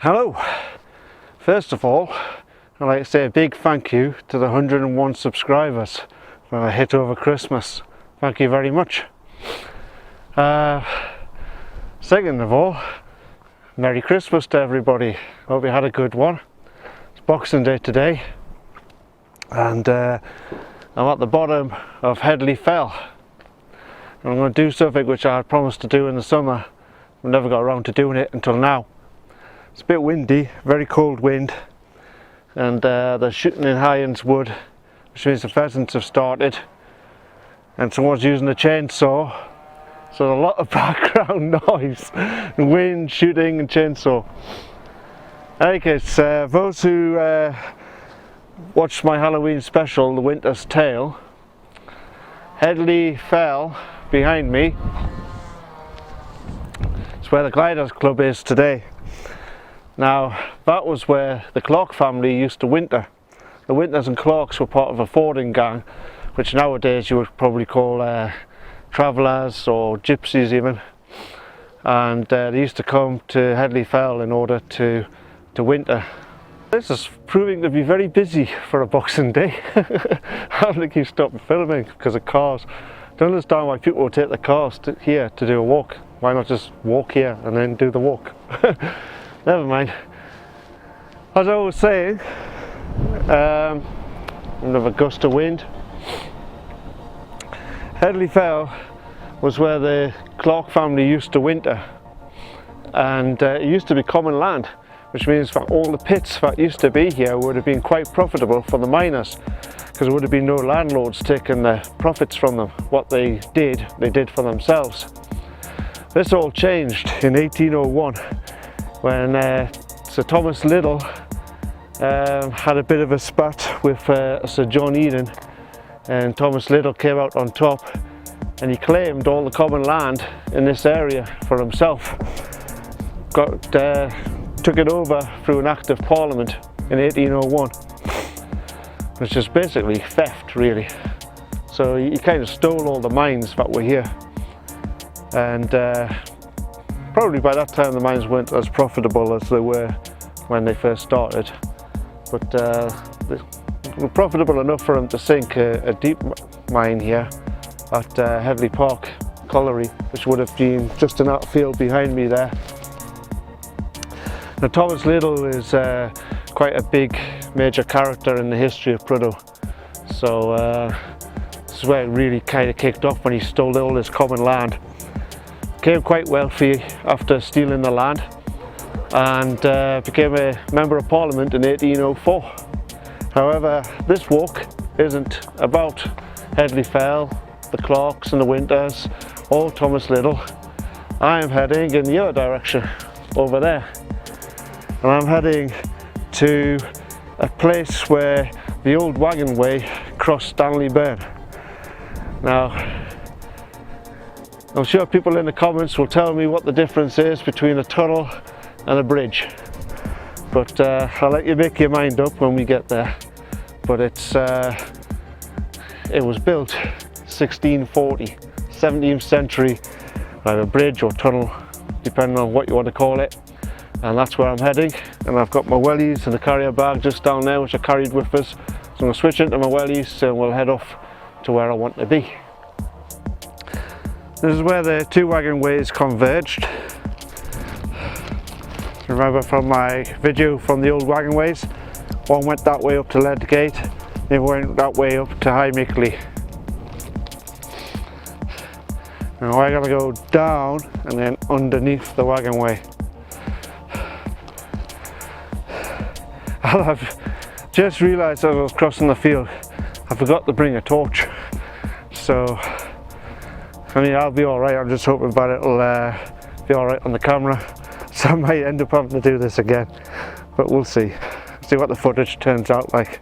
Hello! First of all, I'd like to say a big thank you to the 101 subscribers when I hit over Christmas. Thank you very much. Second of all, Merry Christmas to everybody. Hope you had a good one. It's Boxing Day today, and I'm at the bottom of Headley Fell. I'm going to do something which I had promised to do in the summer. I've never got around to doing it until now. It's a bit windy, very cold wind, and they're shooting in Hyands wood, which means the pheasants have started, and someone's using a chainsaw, so a lot of background noise, wind, shooting and chainsaw. Okay, so those who watched my Halloween special, The Winter's Tale, Headley Fell behind me, it's where the Gliders Club is today. Now, that was where the Clark family used to winter. The Winters and Clarks were part of a fording gang, which nowadays you would probably call travellers or gypsies even. And they used to come to Headley Fell in order to winter. This is proving to be very busy for a Boxing Day. I don't think you stopped filming because of cars. I don't understand why people would take the cars here to do a walk. Why not just walk here and then do the walk? Never mind. As I was saying, another gust of wind. Headley Fell was where the Clark family used to winter, and it used to be common land, which means that all the pits that used to be here would have been quite profitable for the miners, because there would have been no landlords taking the profits from them. What they did for themselves. This all changed in 1801 when Sir Thomas Liddell had a bit of a spat with Sir John Eden, and Thomas Liddell came out on top, and he claimed all the common land in this area for himself. Took it over through an Act of Parliament in 1801, which is basically theft, really. So he kind of stole all the mines that were here, and probably by that time the mines weren't as profitable as they were when they first started, but they were profitable enough for him to sink a deep mine here at Headley Park Colliery, which would have been just in that field behind me there. Now, Thomas Liddell is quite a big major character in the history of Prudhoe, so this is where it really kind of kicked off, when he stole all this common land. Became quite wealthy after stealing the land, and became a Member of Parliament in 1804. However, this walk isn't about Headley Fell, the Clarks and the Winters, or Thomas Liddell. I am heading in the other direction, over there. And I'm heading to a place where the old wagon way crossed Stanley Burn. Now, I'm sure people in the comments will tell me what the difference is between a tunnel and a bridge, but I'll let you make your mind up when we get there. But it was built 1640, 17th century, either bridge or tunnel, depending on what you want to call it. And that's where I'm heading, and I've got my wellies and the carrier bag just down there, which I carried with us. So I'm going to switch into my wellies and we'll head off to where I want to be. This is where the two wagon ways converged. Remember from my video from the old wagon ways, one went that way up to Ledgate, the other went that way up to High Mickley. Now I gotta go down and then underneath the wagon way. I've just realised as I was crossing the field, I forgot to bring a torch. So, I mean, I'll be alright. I'm just hoping that it'll be alright on the camera. So I might end up having to do this again, but we'll see. See what the footage turns out like.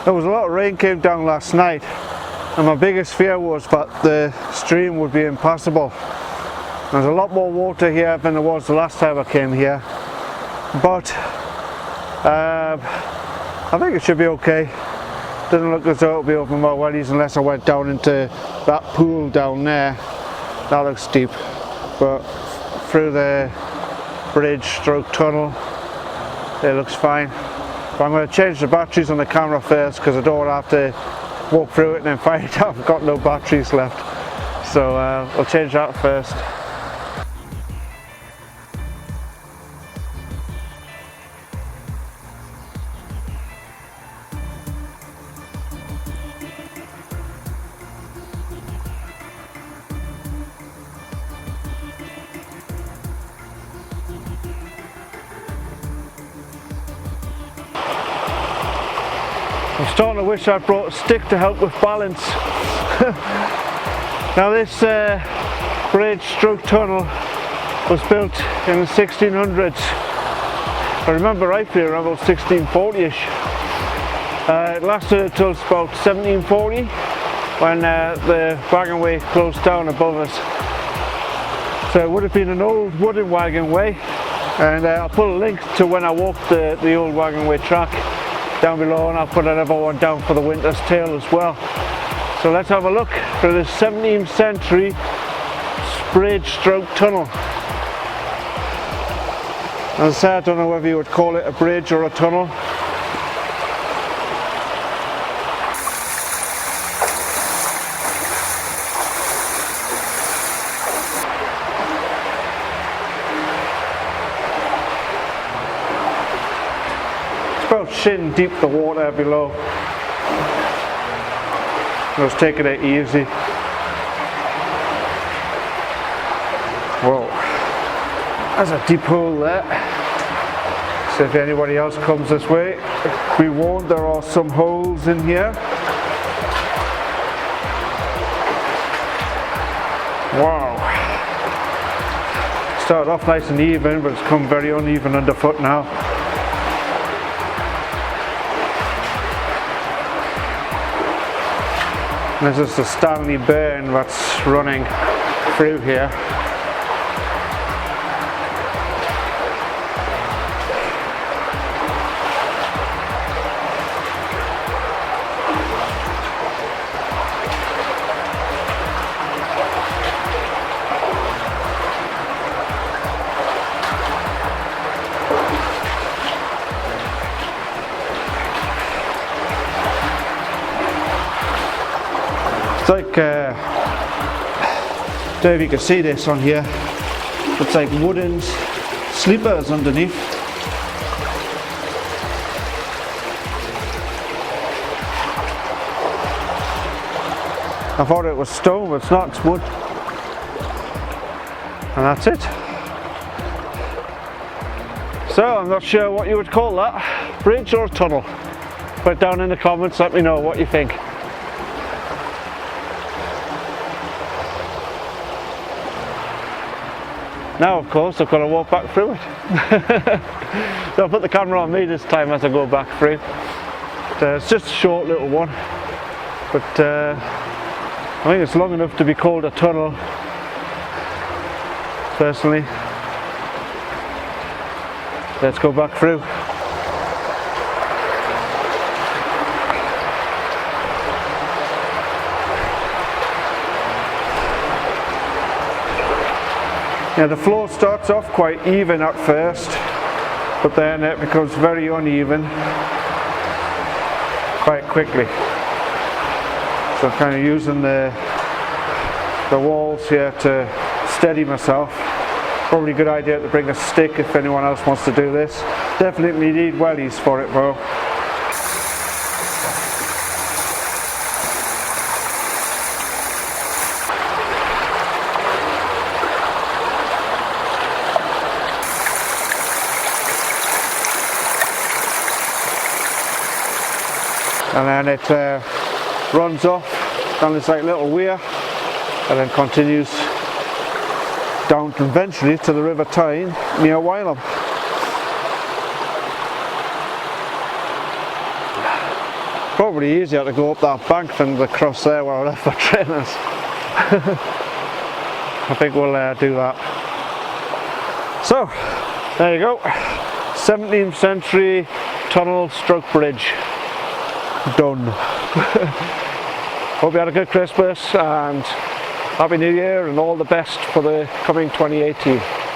There was a lot of rain came down last night, and my biggest fear was that the stream would be impassable. There's a lot more water here than there was the last time I came here, but I think it should be okay. Doesn't look as though it'll be over my wellies unless I went down into that pool down there. That looks deep, but through the bridge stroke tunnel it looks fine. But I'm going to change the batteries on the camera first because I don't want to have to walk through it and then find out I've got no batteries left. So I'll change that first. I'm starting to wish I brought a stick to help with balance. Now this bridge stroke tunnel was built in the 1600s. I remember rightly around about 1640ish. It lasted until about 1740 when the wagon way closed down above us. So it would have been an old wooden wagon way, and I'll put a link to when I walked the old wagon way track down below, and I'll put another one down for the winter's tale as well. So let's have a look for this 17th century bridge stroke tunnel. As I said, I don't know whether you would call it a bridge or a tunnel. About shin deep the water below. I was taking it easy. Whoa, there's a deep hole there. So if anybody else comes this way, be warned, there are some holes in here. Wow. Started off nice and even, but it's come very uneven underfoot now. This is the Stanley Burn that's running through here. It's like, I don't know if you can see this on here, it's like wooden sleepers underneath. I thought it was stone, but it's not, it's wood. And that's it. So I'm not sure what you would call that, bridge or tunnel. Put it down in the comments, let me know what you think. Now of course I've got to walk back through it. So I'll put the camera on me this time as I go back through. But, it's just a short little one, but I think it's long enough to be called a tunnel, personally. Let's go back through. Yeah, the floor starts off quite even at first, but then it becomes very uneven quite quickly. So I'm kind of using the walls here to steady myself. Probably a good idea to bring a stick if anyone else wants to do this. Definitely need wellies for it though. And then it runs off down this like little weir and then continues down eventually to the River Tyne near Wylam. Probably easier to go up that bank than to cross there where I left my trainers. I think we'll do that. So there you go, 17th century tunnel stroke bridge done. Hope you had a good Christmas and Happy New Year and all the best for the coming 2018.